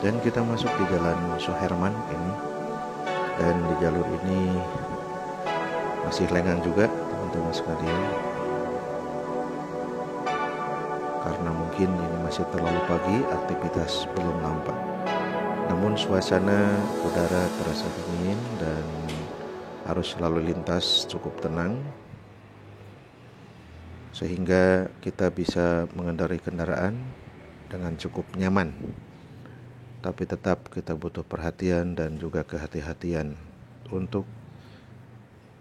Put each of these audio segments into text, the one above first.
Dan kita masuk di Jalan Suherman ini. Dan di jalur ini masih lengang juga teman-teman sekalian, karena mungkin ini masih terlalu pagi, aktivitas belum nampak. Namun suasana udara terasa dingin dan arus lalu lintas cukup tenang, sehingga kita bisa mengendarai kendaraan dengan cukup nyaman. Tapi tetap kita butuh perhatian dan juga kehati-hatian untuk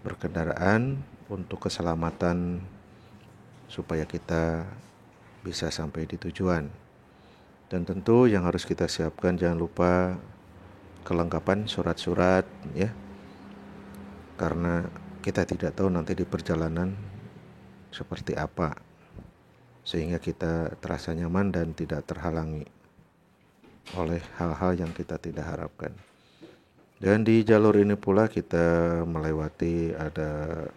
berkendaraan, untuk keselamatan, supaya kita bisa sampai di tujuan. Dan tentu yang harus kita siapkan, jangan lupa kelengkapan surat-surat ya, karena kita tidak tahu nanti di perjalanan seperti apa, sehingga kita terasa nyaman dan tidak terhalangi oleh hal-hal yang kita tidak harapkan. Dan di jalur ini pula kita melewati ada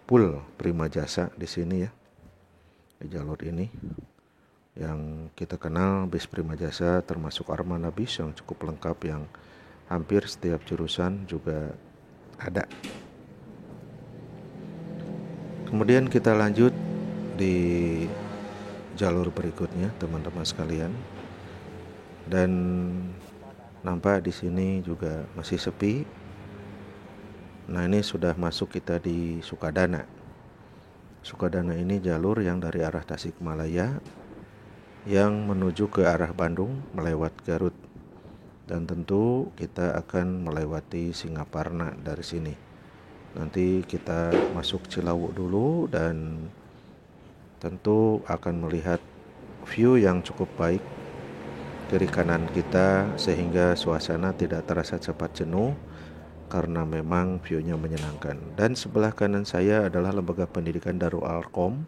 pool Prima Jasa di sini ya, di jalur ini yang kita kenal bis Prima Jasa, termasuk armada bis yang cukup lengkap, yang hampir setiap jurusan juga ada. Kemudian kita lanjut di jalur berikutnya teman-teman sekalian, dan nampak di sini juga masih sepi. Nah, ini sudah masuk kita di Sukadana. Sukadana ini jalur yang dari arah Tasikmalaya yang menuju ke arah Bandung melewat Garut, dan tentu kita akan melewati Singaparna dari sini. Nanti kita masuk Cilawu dulu dan tentu akan melihat view yang cukup baik kiri kanan kita, sehingga suasana tidak terasa cepat jenuh karena memang view-nya menyenangkan. Dan sebelah kanan saya adalah lembaga pendidikan Darul Arqam,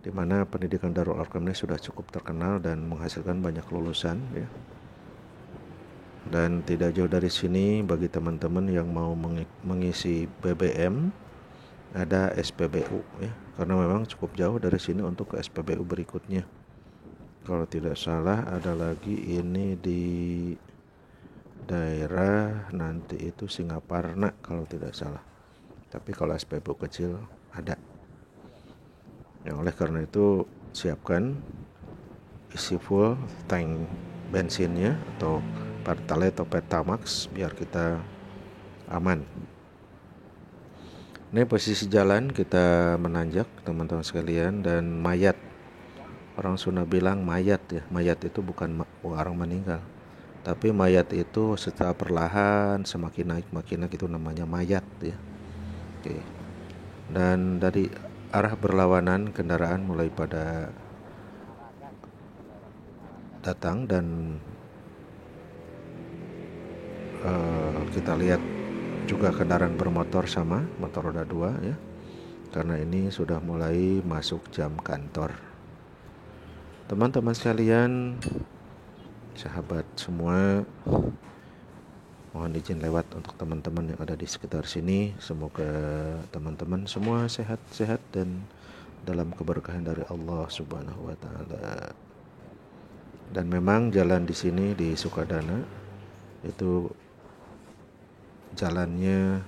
di mana pendidikan Darul Arqam ini sudah cukup terkenal dan menghasilkan banyak lulusan ya. Dan tidak jauh dari sini, bagi teman-teman yang mau mengisi BBM, ada SPBU ya, karena memang cukup jauh dari sini untuk ke SPBU berikutnya. Kalau tidak salah ada lagi ini di daerah nanti itu Singaparna kalau tidak salah. Tapi kalau SPBU kecil ada. Yang oleh karena itu siapkan isi full tank bensinnya atau Pertalite atau Pertamax biar kita aman. Ini posisi jalan kita menanjak teman-teman sekalian, dan mayat, orang Sunda bilang mayat ya, mayat itu bukan orang meninggal, tapi mayat itu setelah perlahan semakin naik itu namanya mayat ya. Oke. Dan dari arah berlawanan kendaraan mulai pada datang, dan kita lihat juga kendaraan bermotor sama motor roda 2 ya, karena ini sudah mulai masuk jam kantor. Teman-teman sekalian, sahabat semua, mohon izin lewat untuk teman-teman yang ada di sekitar sini. Semoga teman-teman semua sehat-sehat dan dalam keberkahan dari Allah Subhanahu wa taala. Dan memang jalan di sini di Sukadana itu jalannya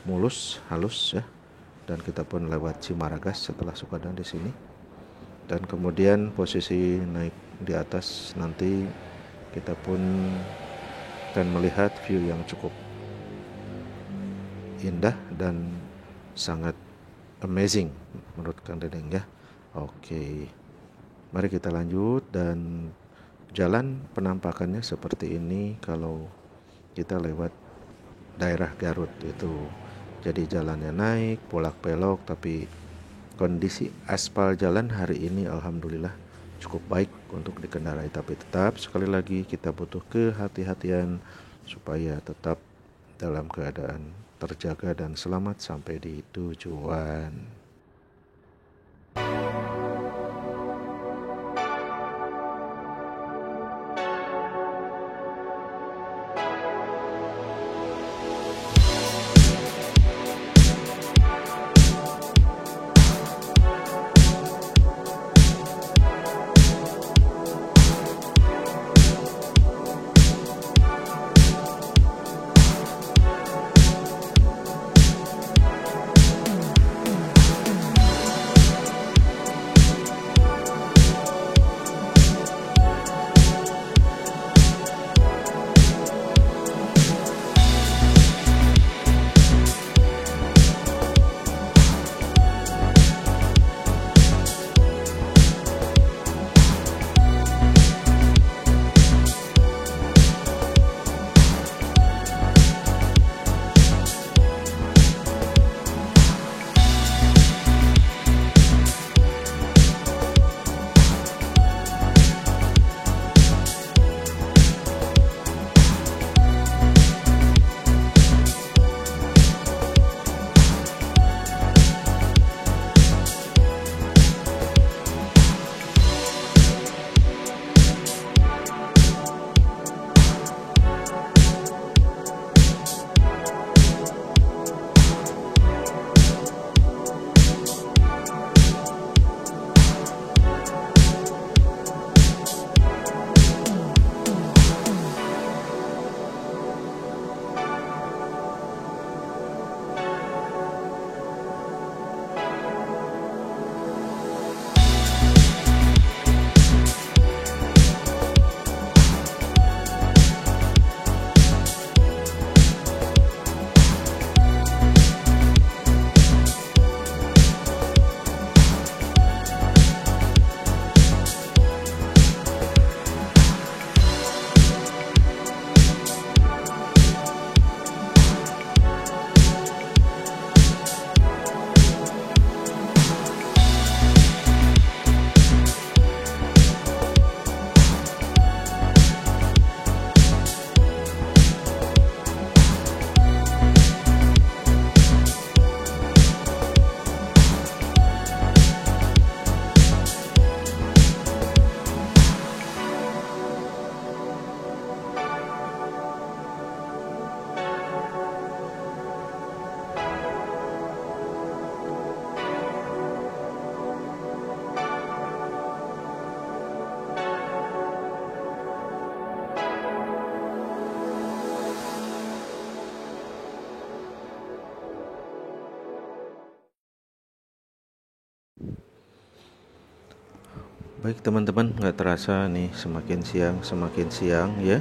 mulus, halus ya. Dan kita pun lewat Cimaragas setelah Sukadana di sini. Dan kemudian posisi naik di atas nanti kita pun akan melihat view yang cukup indah dan sangat amazing menurut Kang Dedeng ya. Oke. Mari kita lanjut, dan jalan penampakannya seperti ini kalau kita lewat daerah Garut itu. Jadi jalannya naik, bolak belok, tapi kondisi aspal jalan hari ini alhamdulillah cukup baik untuk dikendarai. Tapi tetap sekali lagi kita butuh kehati-hatian supaya tetap dalam keadaan terjaga dan selamat sampai di tujuan. Baik teman-teman, nggak terasa nih semakin siang ya.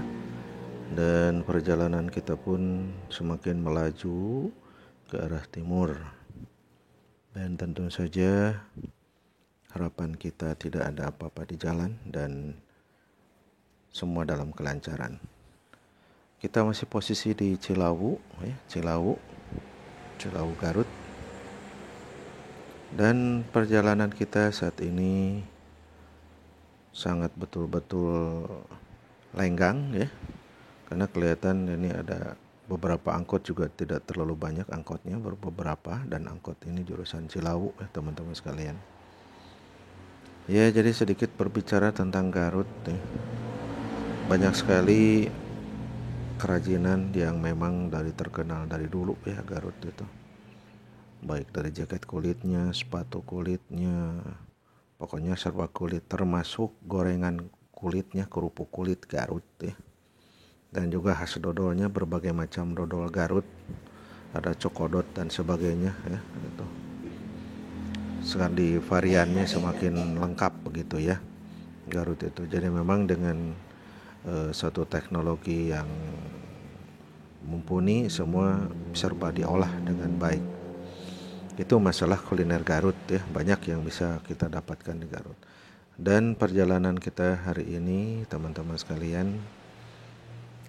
Dan perjalanan kita pun semakin melaju ke arah timur. Dan tentu saja harapan kita tidak ada apa-apa di jalan dan semua dalam kelancaran. Kita masih posisi di Cilawu ya, Cilawu Garut. Dan perjalanan kita saat ini sangat betul-betul lenggang ya, karena kelihatan ini ada beberapa angkot juga tidak terlalu banyak angkotnya, baru beberapa, dan angkot ini jurusan Cilawu ya teman-teman sekalian. Ya, jadi sedikit berbicara tentang Garut nih. Banyak sekali kerajinan yang memang terkenal dari dulu ya Garut itu. Baik dari jaket kulitnya, sepatu kulitnya, pokoknya serba kulit, termasuk gorengan kulitnya, kerupuk kulit Garut ya. Dan juga khas dodolnya, berbagai macam dodol Garut, ada cokodot dan sebagainya ya itu. Sekali variannya semakin lengkap begitu ya Garut itu. Jadi memang dengan satu teknologi yang mumpuni, semua serba diolah dengan baik. Itu masalah kuliner Garut ya, banyak yang bisa kita dapatkan di Garut. Dan perjalanan kita hari ini teman-teman sekalian,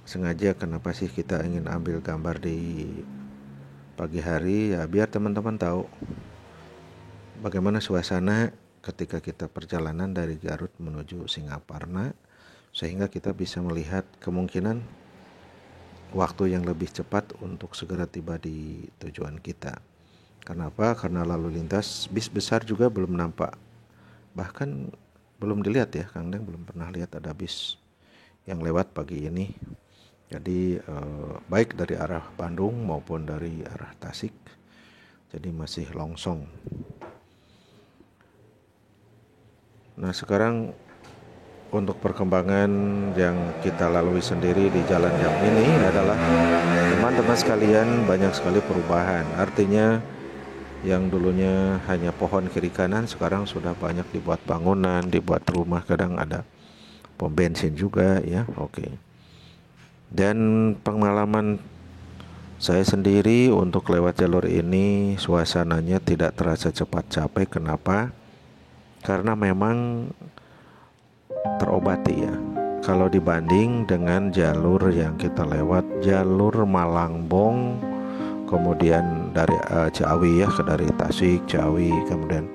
sengaja kenapa sih kita ingin ambil gambar di pagi hari ya, biar teman-teman tahu bagaimana suasana ketika kita perjalanan dari Garut menuju Singaparna, sehingga kita bisa melihat kemungkinan waktu yang lebih cepat untuk segera tiba di tujuan kita. Kenapa? Karena lalu lintas bis besar juga belum nampak, bahkan belum dilihat ya, Kang Deng belum pernah lihat ada bis yang lewat pagi ini. Jadi baik dari arah Bandung maupun dari arah Tasik, jadi masih longsong. Nah sekarang untuk perkembangan yang kita lalui sendiri di jalan yang ini adalah, teman-teman sekalian, banyak sekali perubahan. Artinya yang dulunya hanya pohon kiri kanan, sekarang sudah banyak dibuat bangunan, dibuat rumah, kadang ada pom bensin juga ya. Oke. Dan pengalaman saya sendiri untuk lewat jalur ini, suasananya tidak terasa cepat capek. Kenapa? Karena memang terobati ya. Kalau dibanding dengan jalur yang kita lewat, jalur Malangbong, kemudian dari Ciawi ya, dari Tasik, Ciawi, kemudian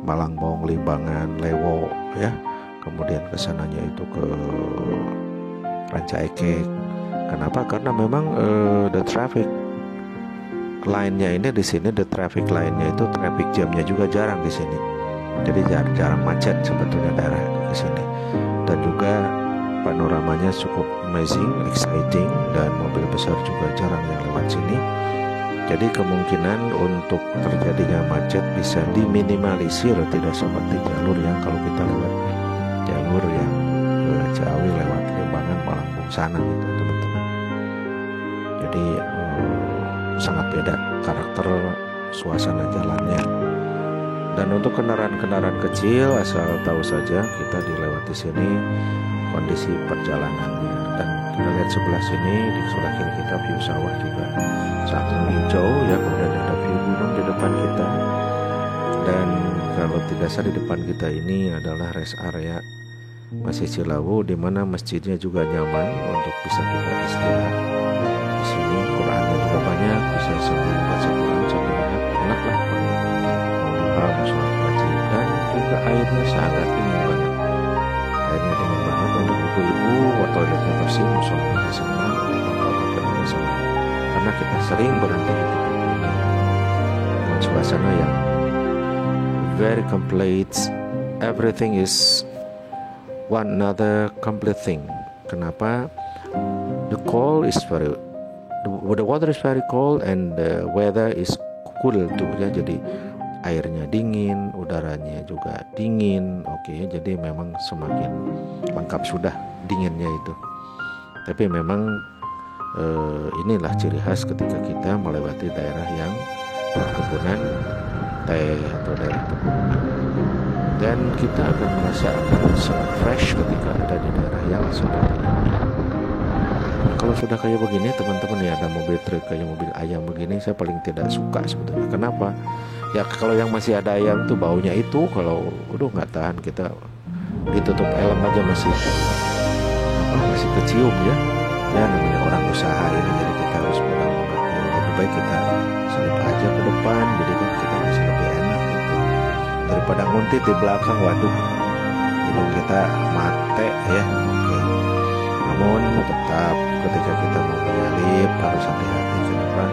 Malangbong, Limbangan, Lewo ya, kemudian kesananya itu ke Rancaikek. Kenapa? Karena memang the traffic line-nya ini di sini, the traffic line-nya itu, traffic jam-nya juga jarang di sini. Jadi jarang macet sebetulnya daerah ke sini. Dan juga panoramanya cukup amazing, exciting, dan mobil besar juga jarang yang lewat sini. Jadi kemungkinan untuk terjadinya macet bisa diminimalisir, tidak seperti jalur yang kalau kita lewat jalur yang Ciawi lewat Limbangan, Malangbong sana gitu teman-teman. Jadi sangat beda karakter suasana jalannya. Dan untuk kendaraan-kendaraan kecil, asal tahu saja kita dilewati sini kondisi perjalanannya. Dan kita lihat sebelah sini, di sebelah kiri kita view sawah juga sangat hijau ya, kemudian ada view gunung di depan kita. Dan kalau tidak salah di depan kita ini adalah rest area Masjid Cilawu, di mana masjidnya juga nyaman untuk bisa kita istirahat. Di sini Qurannya juga banyak, bisa sambil baca Quran sambil enak lah. Sholat wajib, dan juga airnya sangat dingin banget. Airnya dingin banget untuk ibu-ibu, toiletnya bersih, musolanya di sana, makanan sana. Karena kita sering berhenti di tempat ini dengan suasana yang very complete. Everything is one another complete thing. Kenapa? The water is very cold and the weather is cool tuh ya. Jadi airnya dingin, udaranya juga dingin. Oke, jadi memang semakin lengkap sudah dinginnya itu. Tapi memang inilah ciri khas ketika kita melewati daerah yang perkebunan teh atau daerah pegunungan. dan kita akan merasakan sangat fresh ketika ada di daerah yang sudah kalau sudah kayak begini teman-teman ya, ada mobil truk kayak mobil ayam begini, saya paling tidak suka sebetulnya. Kenapa? Ya kalau yang masih ada ayam tuh baunya itu, kalau udah nggak tahan kita ditutup helm aja masih kecium ya. Ya namanya orang usaha ini, jadi kita harus pegang-pegang. Lebih baik kita selip aja ke depan, jadi kan kita masih lebih enak gitu. Daripada nguntit di belakang, waduh hidung kita mate ya. Oke. Namun tetap ketika kita mau menyalip harus hati-hati ke depan,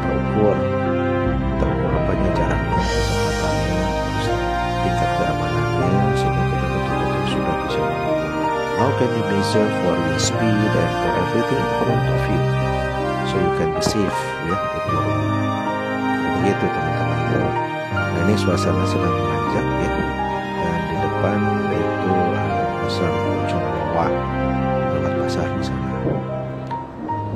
terukur apanya jaraknya, kecepatannya, terus tingkat keamanannya, sehingga kita betul-betul sudah bisa mengukur. How can you measure for your speed and for everything in front of you, so you can be safe ya itu begitu teman-teman. Nah ini suasana sedang menanjak ya, dan di depan itu ada pasar Ujung Loa, lewat pasar di sana.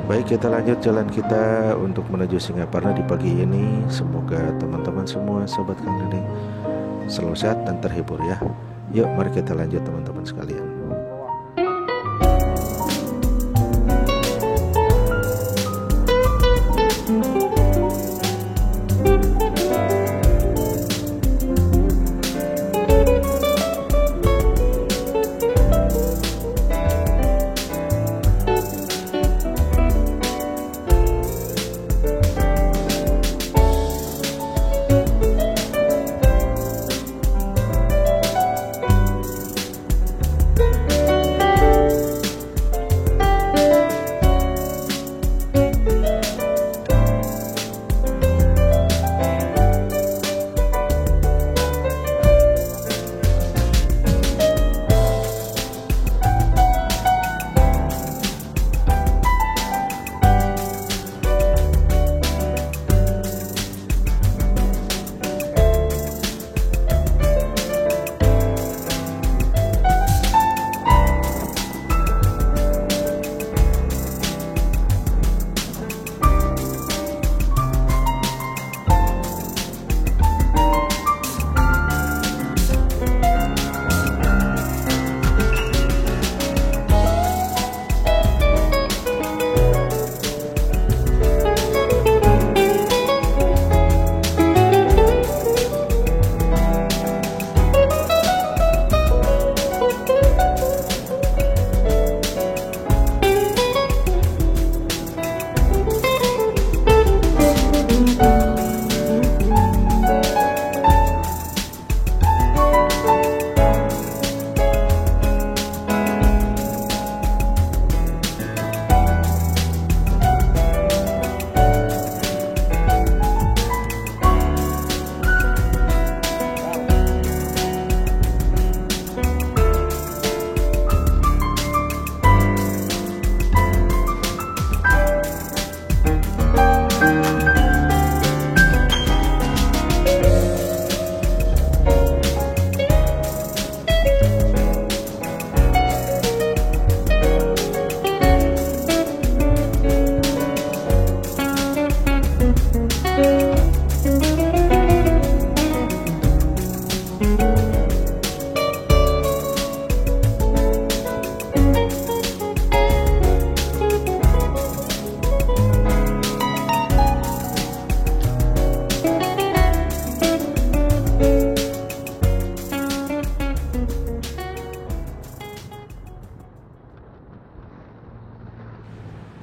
Baik, kita lanjut jalan kita untuk menuju Singaparna di pagi ini. Semoga teman-teman semua, sobat Kang Dedeng, selalu sehat dan terhibur ya. Yuk mari kita lanjut teman-teman sekalian.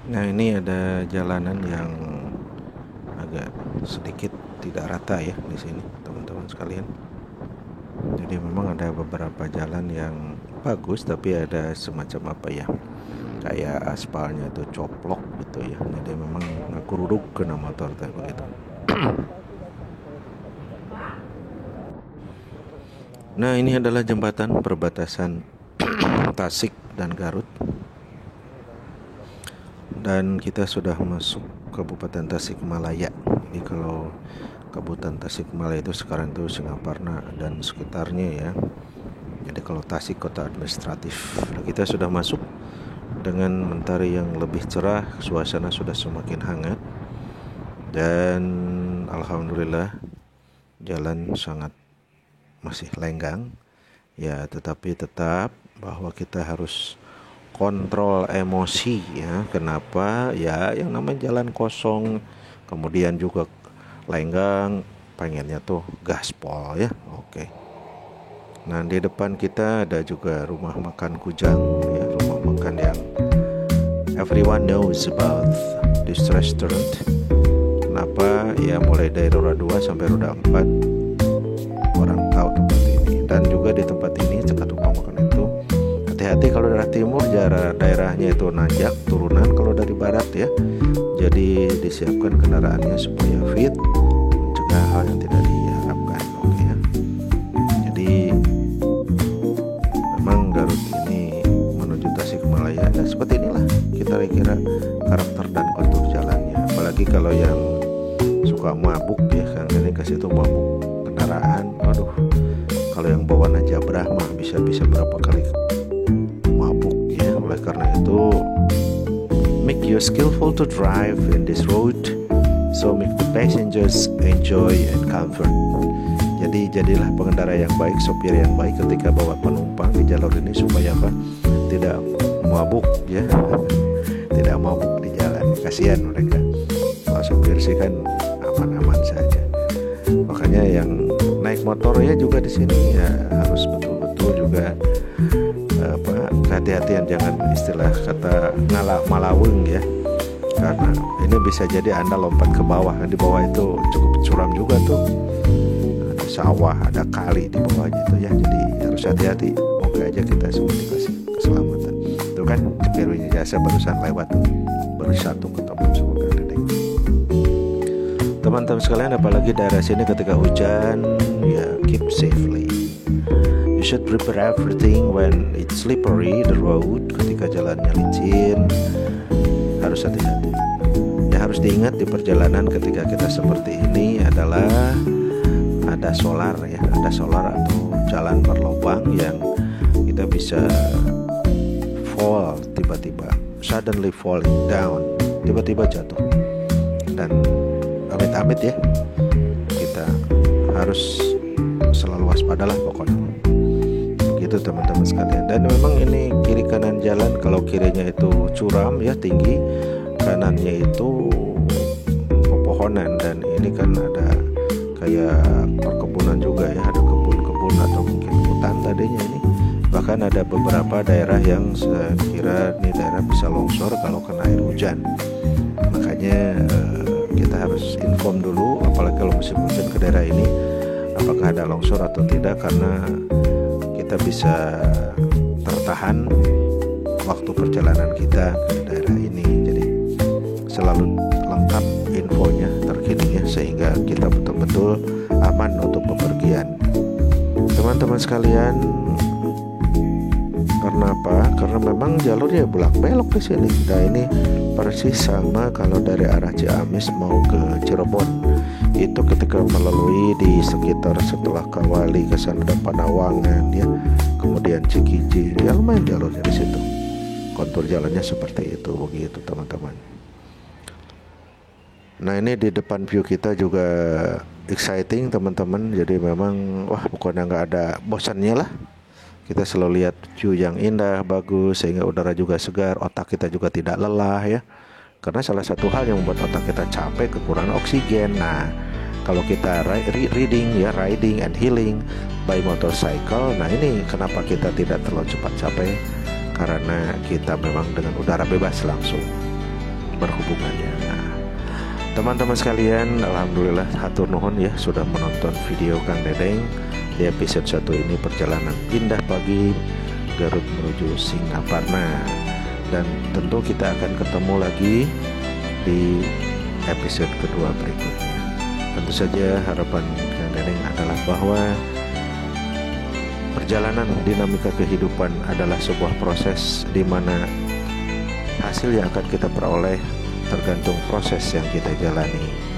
Nah ini ada jalanan yang agak sedikit tidak rata ya di sini teman-teman sekalian. Jadi memang ada beberapa jalan yang bagus, tapi ada semacam apa ya, kayak aspalnya itu coplok gitu ya. Jadi memang ngakuruduk kena motor kayak begitu. Nah ini adalah jembatan perbatasan Tasik dan Garut. Dan kita sudah masuk Kabupaten Tasikmalaya. Jadi kalau Kabupaten Tasikmalaya itu sekarang itu Singaparna dan sekitarnya ya. Jadi kalau Tasik kota administratif. Nah, kita sudah masuk dengan mentari yang lebih cerah, suasana sudah semakin hangat. Dan alhamdulillah jalan sangat masih lenggang. Ya, tetapi tetap bahwa kita harus kontrol emosi ya. Kenapa? Ya, yang namanya jalan kosong, kemudian juga lenggang, pengennya tuh gaspol ya. Oke. Nah, di depan kita ada juga rumah makan Kujang ya, rumah makan yang everyone knows about this restaurant. Kenapa? Ya, mulai dari roda 2 sampai roda 4 orang tahu tempat ini. Dan juga di tempat ini dekat rumah makan itu, hati-hati kalau daerah timur daerahnya itu nanjak turunan kalau dari barat ya. Jadi disiapkan kendaraannya supaya fit, mencegah hal yang tidak diharapkan. Oke ya. Jadi memang Garut ini menuju Tasikmalaya, dan seperti inilah kita kira karakter dan kontur jalannya. Apalagi kalau yang suka mabuk ya, kan ini kasih itu mabuk kendaraan. Waduh, kalau yang bawa najabrah mah bisa berapa kali mabuk ya. Oleh karena itu, make you skillful to drive in this road, so make the passengers enjoy and comfort. Jadi jadilah pengendara yang baik, sopir yang baik ketika bawa penumpang di jalur ini supaya apa? Tidak mabuk ya. Tidak mabuk di jalan. Kasihan mereka. Kalau sopir sih kan aman-aman saja. Makanya yang naik motor ya juga di sini ya harus betul-betul juga kehati-hatian, jangan istilah kata ngalah malaweng ya, karena ini bisa jadi Anda lompat ke bawah. Di bawah itu cukup curam juga tuh, ada sawah, ada kali di bawahnya itu ya, jadi harus hati-hati. Moga aja kita semua dikasih keselamatan. Itu kan Birunya Jasa barusan lewat tuh, baru satu ketemu surga Dedeng. Teman-teman sekalian, apalagi daerah sini ketika hujan ya, keep safely. You should prepare everything when it's slippery the road. Ketika jalannya licin harus hati-hati. Ya, harus diingat di perjalanan ketika kita seperti ini adalah ada solar ya, ada solar atau jalan berlubang yang kita bisa fall tiba-tiba, suddenly falling down, tiba-tiba jatuh. Dan amit-amit ya, kita harus selalu waspadalah pokoknya. Begitu teman-teman sekalian. Dan memang ini kiri kanan jalan, kalau kirinya itu curam ya, tinggi, kanannya itu pepohonan, dan ini kan ada kayak perkebunan juga ya, ada kebun-kebun atau mungkin hutan tadinya ini. Bahkan ada beberapa daerah yang saya kira ini daerah bisa longsor kalau kena air hujan. Makanya kita harus inform dulu, apalagi kalau musim hujan ke daerah ini, apakah ada longsor atau tidak, karena kita bisa tertahan waktu perjalanan kita ke daerah ini. Jadi selalu lengkap infonya, terkini ya, sehingga kita betul-betul aman untuk bepergian. Teman-teman sekalian, karena apa? Karena memang jalurnya belak belok di sini. Nah, ini persis sama kalau dari arah Ciamis mau ke Cirebon. Itu ketika melalui di sekitar setelah Kawali ke sana ada Panawangan ya, kemudian Cikijing ya, lumayan jalurnya di situ. Kontur jalannya seperti itu, begitu teman-teman. Nah, ini di depan view kita juga exciting teman-teman. Jadi memang wah, pokoknya nggak ada bosannya lah. Kita selalu lihat view yang indah, bagus, sehingga udara juga segar, otak kita juga tidak lelah ya. Karena salah satu hal yang membuat otak kita capek, kekurangan oksigen. Nah, kalau kita riding and healing by motorcycle, nah ini kenapa kita tidak terlalu cepat capek, karena kita memang dengan udara bebas langsung berhubungannya. Nah, teman-teman sekalian, alhamdulillah hatur nuhun ya sudah menonton video Kang Dedeng. Di episode 1 ini perjalanan indah pagi Garut menuju Singaparna. Dan tentu kita akan ketemu lagi di episode kedua berikutnya. Tentu saja harapan Kang Dedeng adalah bahwa perjalanan dinamika kehidupan adalah sebuah proses di mana hasil yang akan kita peroleh tergantung proses yang kita jalani.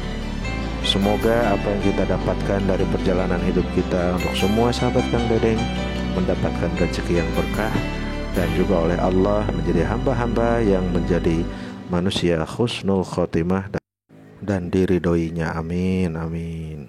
Semoga apa yang kita dapatkan dari perjalanan hidup kita untuk semua sahabat Kang Dedeng mendapatkan rezeki yang berkah, dan juga oleh Allah menjadi hamba-hamba yang menjadi manusia husnul khotimah dan diridhoinya. Amin, amin.